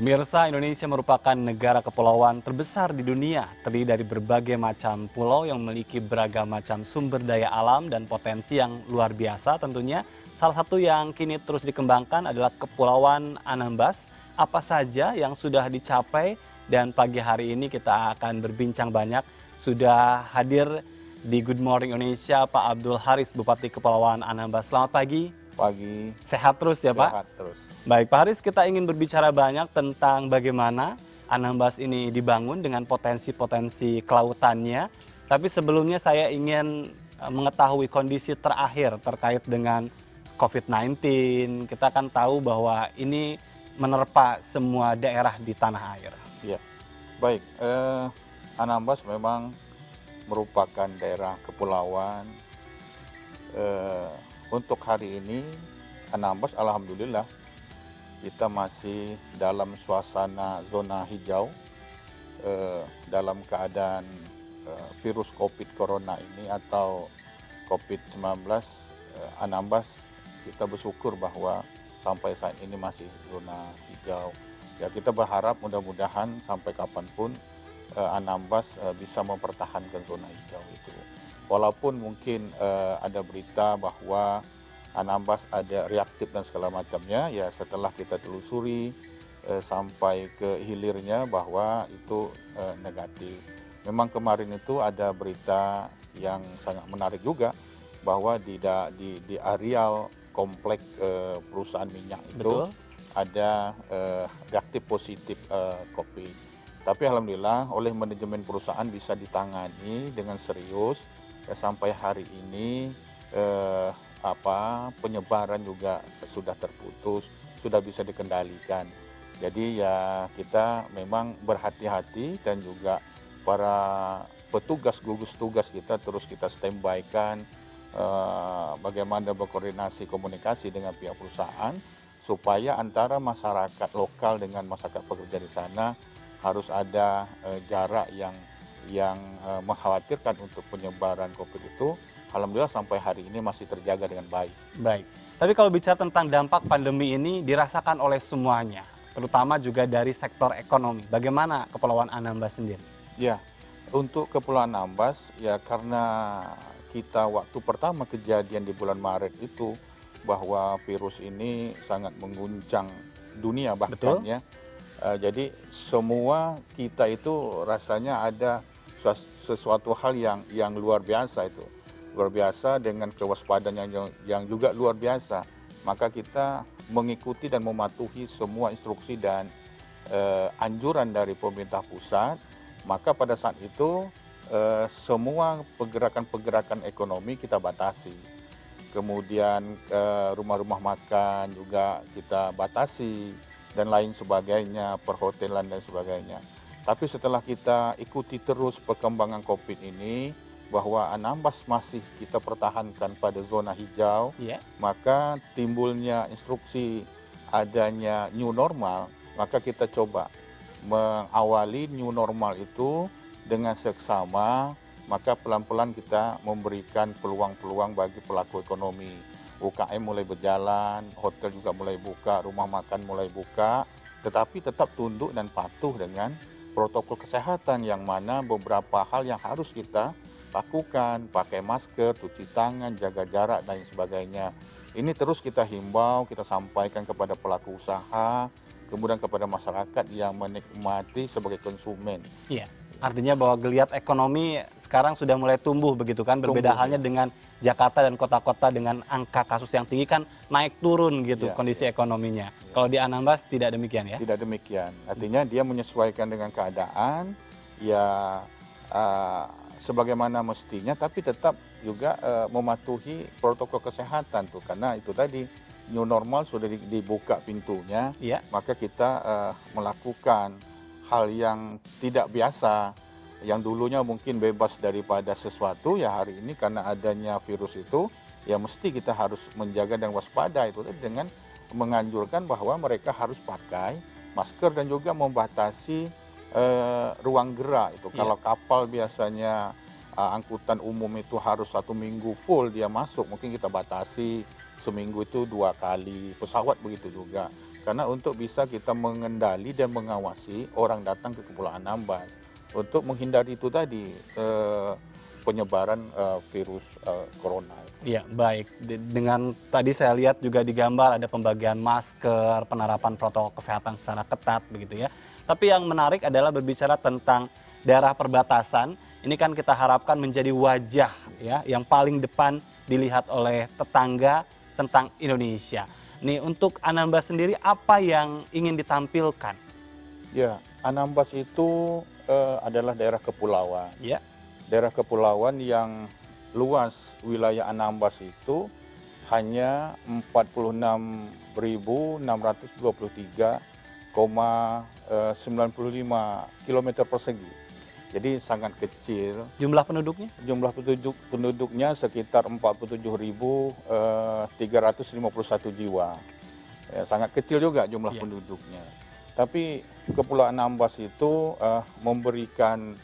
Pemirsa, Indonesia merupakan negara kepulauan terbesar di dunia, terdiri dari berbagai macam pulau yang memiliki beragam macam sumber daya alam dan potensi yang luar biasa tentunya. Salah satu yang kini terus dikembangkan adalah Kepulauan Anambas. Apa saja yang sudah dicapai dan pagi hari ini kita akan berbincang banyak. Sudah hadir di Good Morning Indonesia Pak Abdul Haris, Bupati Kepulauan Anambas. Selamat pagi, Pagi, sehat terus ya Pak? sehat terus. Baik, Pak Haris, kita ingin berbicara banyak tentang bagaimana Anambas ini dibangun dengan potensi-potensi kelautannya. Tapi sebelumnya saya ingin mengetahui kondisi terakhir terkait dengan COVID-19. Kita kan tahu bahwa ini menerpa semua daerah di tanah air. Ya, baik. Anambas memang merupakan daerah kepulauan. Untuk hari ini, Anambas alhamdulillah kita masih dalam suasana zona hijau, dalam keadaan virus COVID Corona ini atau COVID-19. Anambas kita bersyukur bahwa sampai saat ini masih zona hijau. Ya, kita berharap mudah-mudahan sampai kapanpun Anambas bisa mempertahankan zona hijau itu. Walaupun mungkin ada berita bahwa Anambas ada reaktif dan segala macamnya, ya setelah kita telusuri sampai ke hilirnya bahwa itu negatif. Memang kemarin itu ada berita yang sangat menarik juga bahwa di areal komplek perusahaan minyak itu Betul? ada reaktif positif COVID. Tapi alhamdulillah oleh manajemen perusahaan bisa ditangani dengan serius. Sampai hari ini penyebaran juga sudah terputus, sudah bisa dikendalikan. Jadi ya kita memang berhati-hati dan juga para petugas gugus tugas kita terus kita standby-kan bagaimana berkoordinasi komunikasi dengan pihak perusahaan supaya antara masyarakat lokal dengan masyarakat pekerja di sana harus ada jarak yang mengkhawatirkan untuk penyebaran COVID itu. Alhamdulillah sampai hari ini masih terjaga dengan baik. Baik. Tapi kalau bicara tentang dampak pandemi ini dirasakan oleh semuanya, terutama juga dari sektor ekonomi. Bagaimana Kepulauan Anambas sendiri? Ya, untuk Kepulauan Anambas ya karena kita waktu pertama kejadian di bulan Maret itu bahwa virus ini sangat mengguncang dunia bahkan. Betul? Ya. Jadi semua kita itu rasanya ada sesuatu hal yang luar biasa itu. Luar biasa dengan kewaspadaan yang juga luar biasa. Maka kita mengikuti dan mematuhi semua instruksi dan anjuran dari pemerintah pusat. Maka pada saat itu semua pergerakan-pergerakan ekonomi kita batasi. Kemudian rumah-rumah makan juga kita batasi dan lain sebagainya, perhotelan dan sebagainya. Tapi setelah kita ikuti terus perkembangan COVID ini, bahwa Anambas masih kita pertahankan pada zona hijau, maka timbulnya instruksi adanya new normal, maka kita coba mengawali new normal itu dengan seksama, maka pelan-pelan kita memberikan peluang-peluang bagi pelaku ekonomi. UKM mulai berjalan, hotel juga mulai buka, rumah makan mulai buka, tetapi tetap tunduk dan patuh dengan protokol kesehatan yang mana beberapa hal yang harus kita lakukan, pakai masker, cuci tangan, jaga jarak dan sebagainya. Ini terus kita himbau, kita sampaikan kepada pelaku usaha, kemudian kepada masyarakat yang menikmati sebagai konsumen. Iya. Artinya bahwa geliat ekonomi sekarang sudah mulai tumbuh begitu kan, berbeda halnya dengan Jakarta dan kota-kota dengan angka kasus yang tinggi kan naik turun gitu kondisi ekonominya. Kalau di Anambas tidak demikian ya? Tidak demikian, artinya dia menyesuaikan dengan keadaan ya sebagaimana mestinya, tapi tetap juga mematuhi protokol kesehatan tuh, karena itu tadi new normal sudah dibuka pintunya, maka kita melakukan hal yang tidak biasa, yang dulunya mungkin bebas daripada sesuatu, ya hari ini karena adanya virus itu, ya mesti kita harus menjaga dan waspada itu dengan menganjurkan bahwa mereka harus pakai masker dan juga membatasi ruang gerak itu. Kalau kapal biasanya angkutan umum itu harus 1 minggu full dia masuk, mungkin kita batasi seminggu itu 2 kali, pesawat begitu juga. karena untuk bisa kita mengendali dan mengawasi orang datang ke Kepulauan Anambas untuk menghindari itu tadi penyebaran virus corona. Iya, baik. Dengan tadi saya lihat juga di gambar ada pembagian masker, penerapan protokol kesehatan secara ketat begitu ya. Tapi yang menarik adalah berbicara tentang daerah perbatasan. Ini kan kita harapkan menjadi wajah ya yang paling depan dilihat oleh tetangga tentang Indonesia. Nih untuk Anambas sendiri apa yang ingin ditampilkan? Ya, Anambas itu adalah daerah kepulauan. Ya, Daerah kepulauan yang luas wilayah Anambas itu hanya 46.623,95 km persegi. Jadi sangat kecil. jumlah penduduknya? Jumlah penduduknya sekitar 47.351 jiwa. Ya, sangat kecil juga jumlah Ya. penduduknya. Tapi Kepulauan Anambas itu memberikan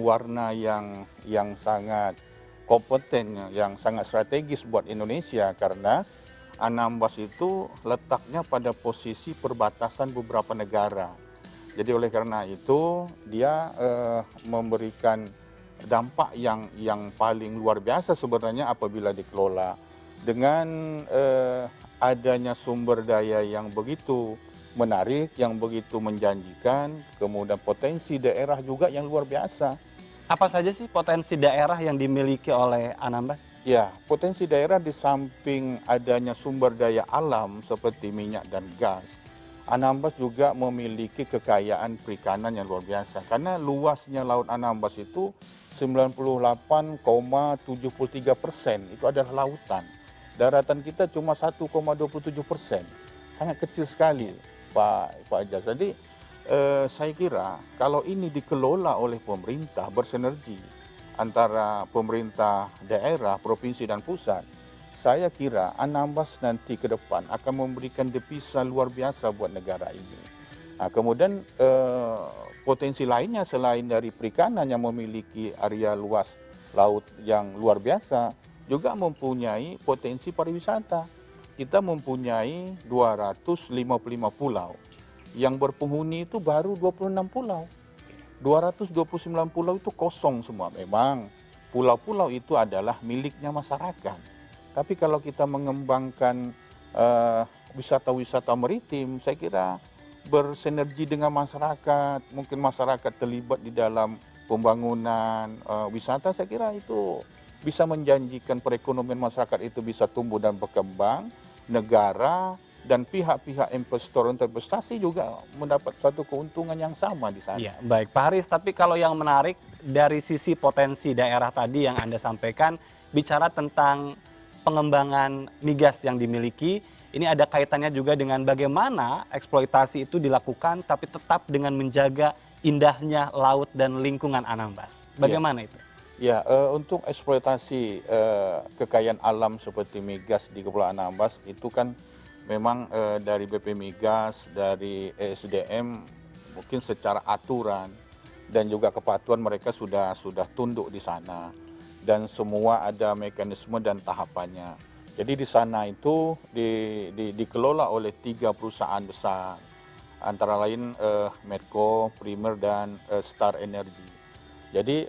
warna yang sangat kompeten, yang sangat strategis buat Indonesia karena Anambas itu letaknya pada posisi perbatasan beberapa negara. Jadi oleh karena itu dia memberikan dampak yang paling luar biasa sebenarnya apabila dikelola dengan adanya sumber daya yang begitu menarik, yang begitu menjanjikan, kemudian potensi daerah juga yang luar biasa. Apa saja sih potensi daerah yang dimiliki oleh Anambas? Ya, potensi daerah di samping adanya sumber daya alam seperti minyak dan gas, Anambas juga memiliki kekayaan perikanan yang luar biasa. Karena luasnya Laut Anambas itu 98,73% itu adalah lautan. Daratan kita cuma 1,27%, sangat kecil sekali, Pak Jas. Jadi saya kira kalau ini dikelola oleh pemerintah bersinergi antara pemerintah daerah, provinsi dan pusat, saya kira Anambas nanti ke depan akan memberikan devisa luar biasa buat negara ini. Nah, kemudian potensi lainnya selain dari perikanan yang memiliki area luas laut yang luar biasa, juga mempunyai potensi pariwisata. Kita mempunyai 255 pulau. Yang berpenghuni itu baru 26 pulau. 229 pulau itu kosong semua. Memang pulau-pulau itu adalah miliknya masyarakat. Tapi kalau kita mengembangkan wisata-wisata maritim, saya kira bersinergi dengan masyarakat, mungkin masyarakat terlibat di dalam pembangunan wisata, saya kira itu bisa menjanjikan perekonomian masyarakat itu bisa tumbuh dan berkembang, negara dan pihak-pihak investor untuk investasi juga mendapat suatu keuntungan yang sama di sana. Iya, baik Pak Haris, tapi kalau yang menarik dari sisi potensi daerah tadi yang Anda sampaikan, bicara tentang pengembangan migas yang dimiliki, ini ada kaitannya juga dengan bagaimana eksploitasi itu dilakukan tapi tetap dengan menjaga indahnya laut dan lingkungan Anambas. Bagaimana itu? Ya, untuk eksploitasi kekayaan alam seperti migas di Kepulauan Anambas itu kan memang dari BP Migas, dari ESDM mungkin secara aturan dan juga kepatuhan mereka sudah tunduk di sana dan semua ada mekanisme dan tahapannya. Jadi di sana itu dikelola oleh 3 perusahaan besar, antara lain Medco, Primer dan Star Energy. Jadi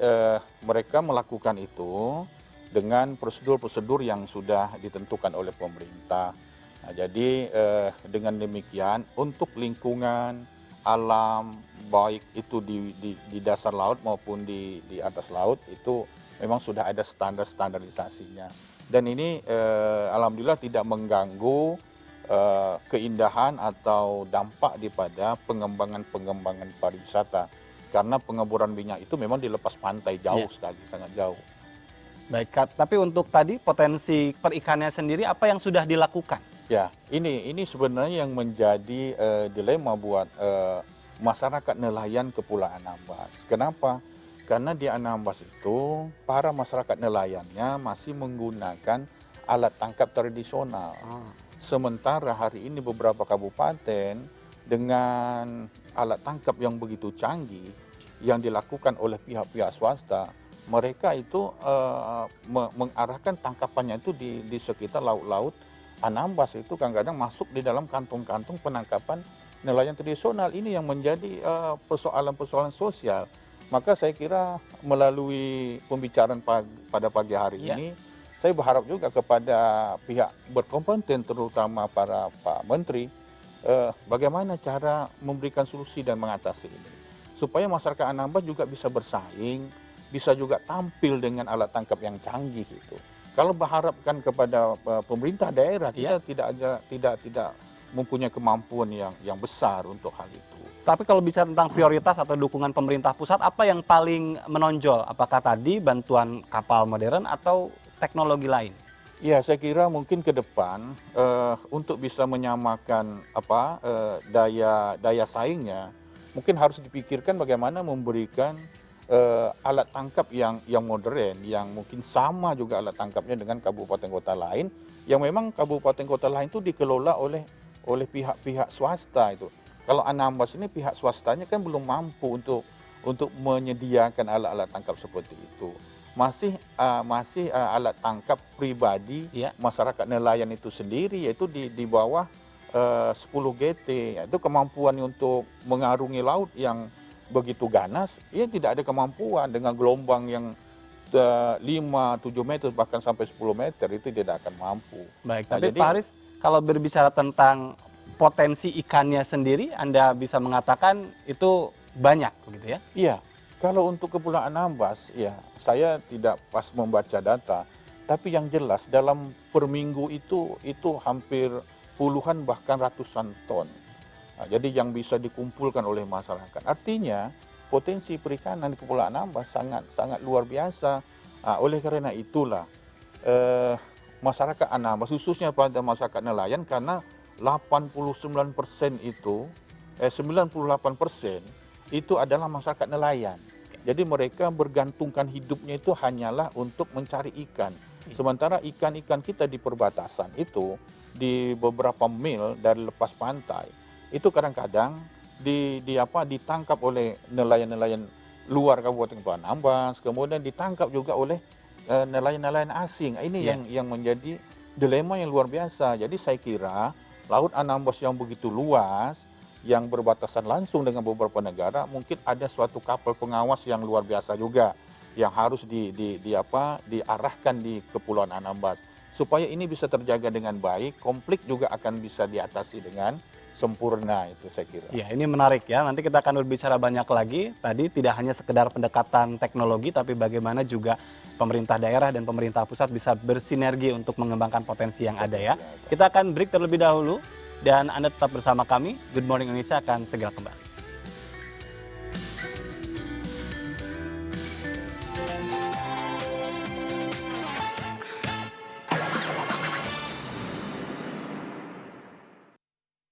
mereka melakukan itu dengan prosedur-prosedur yang sudah ditentukan oleh pemerintah. Nah, jadi dengan demikian untuk lingkungan alam baik itu di dasar laut maupun di atas laut itu memang sudah ada standarisasinya. Dan ini alhamdulillah tidak mengganggu keindahan atau dampak daripada pengembangan pariwisata. Karena pengeboran minyak itu memang dilepas pantai jauh sekali, sangat jauh. Baik, tapi untuk tadi potensi perikannya sendiri apa yang sudah dilakukan? Ya, ini sebenarnya yang menjadi dilema buat masyarakat nelayan Kepulauan Anambas. Kenapa? Karena di Anambas itu para masyarakat nelayannya masih menggunakan alat tangkap tradisional. Sementara hari ini beberapa kabupaten dengan alat tangkap yang begitu canggih yang dilakukan oleh pihak-pihak swasta, mereka itu mengarahkan tangkapannya itu di sekitar laut-laut Anambas itu kadang-kadang masuk di dalam kantong-kantong penangkapan nelayan tradisional. Ini yang menjadi persoalan-persoalan sosial. Maka saya kira melalui pembicaraan pada pagi hari Ya. ini, saya berharap juga kepada pihak berkompeten, terutama para Pak Menteri, bagaimana cara memberikan solusi dan mengatasi ini. Supaya masyarakat Anambas juga bisa bersaing, bisa juga tampil dengan alat tangkap yang canggih itu. Kalau berharapkan kepada pemerintah daerah, Iya. kita tidak mempunyai kemampuan yang besar untuk hal itu. Tapi kalau bicara tentang prioritas atau dukungan pemerintah pusat, apa yang paling menonjol? Apakah tadi bantuan kapal modern atau teknologi lain? Ya, saya kira mungkin ke depan untuk bisa menyamakan daya saingnya, mungkin harus dipikirkan bagaimana memberikan alat tangkap yang modern, yang mungkin sama juga alat tangkapnya dengan kabupaten kota lain, yang memang kabupaten kota lain itu dikelola oleh pihak-pihak swasta itu. Kalau Anambas ini pihak swastanya kan belum mampu untuk menyediakan alat-alat tangkap seperti itu. Masih alat tangkap pribadi Ya. masyarakat nelayan itu sendiri, yaitu di bawah 10 GT, yaitu kemampuan untuk mengarungi laut yang begitu ganas, ia tidak ada kemampuan dengan gelombang yang 5-7 meter bahkan sampai 10 meter itu tidak akan mampu. Baik, Nah, tapi jadi Pak Haris, kalau berbicara tentang potensi ikannya sendiri, Anda bisa mengatakan itu banyak, begitu ya? iya, kalau untuk Kepulauan Anambas, ya saya tidak pas membaca data, tapi yang jelas dalam per minggu itu hampir puluhan bahkan ratusan ton. Nah, jadi yang bisa dikumpulkan oleh masyarakat. Artinya potensi perikanan di Kepulauan Anambas sangat luar biasa. Nah, oleh karena itulah masyarakat Anambas, khususnya pada masyarakat nelayan, karena 89% itu 98% itu adalah masyarakat nelayan. Jadi mereka bergantungkan hidupnya itu hanyalah untuk mencari ikan. Sementara ikan-ikan kita di perbatasan itu di beberapa mil dari lepas pantai itu kadang-kadang ditangkap oleh nelayan-nelayan luar Kabupaten Kepulauan Anambas, kemudian ditangkap juga oleh nelayan-nelayan asing. Ini yang menjadi dilema yang luar biasa. Jadi saya kira Laut Anambas yang begitu luas, yang berbatasan langsung dengan beberapa negara, mungkin ada suatu kapal pengawas yang luar biasa juga yang harus diarahkan di Kepulauan Anambas supaya ini bisa terjaga dengan baik, konflik juga akan bisa diatasi dengan sempurna, itu saya kira. Ya, ini menarik ya. Nanti kita akan berbicara banyak lagi. Tadi tidak hanya sekedar pendekatan teknologi, tapi bagaimana juga pemerintah daerah dan pemerintah pusat bisa bersinergi untuk mengembangkan potensi yang ada ya. Kita akan break terlebih dahulu dan Anda tetap bersama kami. Good Morning Indonesia akan segera kembali.